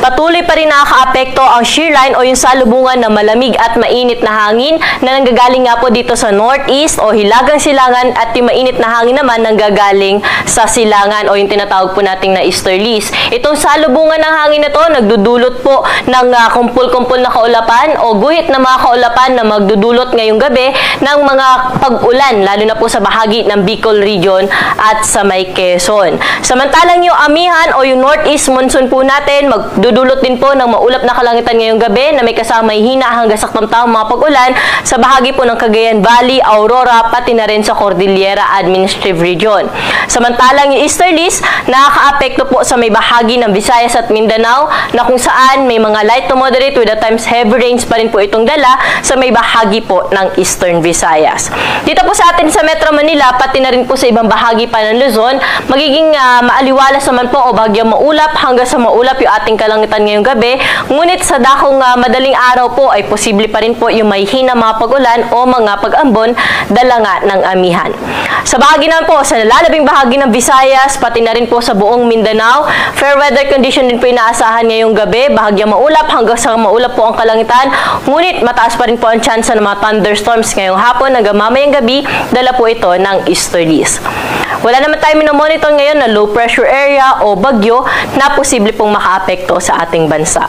Patuloy pa rin nakakaapekto ang shear line o yung salubungan ng malamig at mainit na hangin na nanggagaling nga po dito sa northeast o hilagang silangan at yung mainit na hangin naman nanggagaling sa silangan o yung tinatawag po nating na easterlies. Itong salubungan ng hangin na to nagdudulot po ng kumpul-kumpul na kaulapan o guhit na mga kaulapan na magdudulot ngayong gabi ng mga pag-ulan lalo na po sa bahagi ng Bicol region at sa may Quezon. Samantalang yung amihan o yung northeast monsoon po natin magdudulot din po ng maulap na kalangitan ngayong gabi na may kasamang hina hanggang saktamtang mga pag-ulan sa bahagi po ng Cagayan Valley, Aurora, pati na rin sa Cordillera Administrative Region. Samantalang yung easterlies nakakaapekto po sa may bahagi ng Visayas at Mindanao na kung saan may mga light to moderate with at times heavy rains pa rin po itong dala sa may bahagi po ng Eastern Visayas. Dito po sa atin sa Metro Manila, pati na rin po sa ibang bahagi pa ng Luzon, magiging maaliwalas naman po o bagyang maulap hanggang sa maulap yung ating kalangitan ngayong gabi. Ngunit sa dakong madaling araw po ay posible pa rin po yung may hina mga pag-ulan o mga pag-ambon dala nga ng amihan. Sa bahagi naman po, sa nalalabing bahagi ng Visayas, pati na rin po sa buong Mindanao, fair weather condition din po inaasahan ngayong gabi, bahagyang maulap hanggang sa maulap po ang kalangitan. Ngunit mataas pa rin po ang chance ng mga thunderstorms ngayong hapon hanggang mamayang gabi, dala po ito ng easterlies. Wala naman tayo minomonitor ngayon na low pressure area o bagyo na posible pong makaapekto sa ating bansa.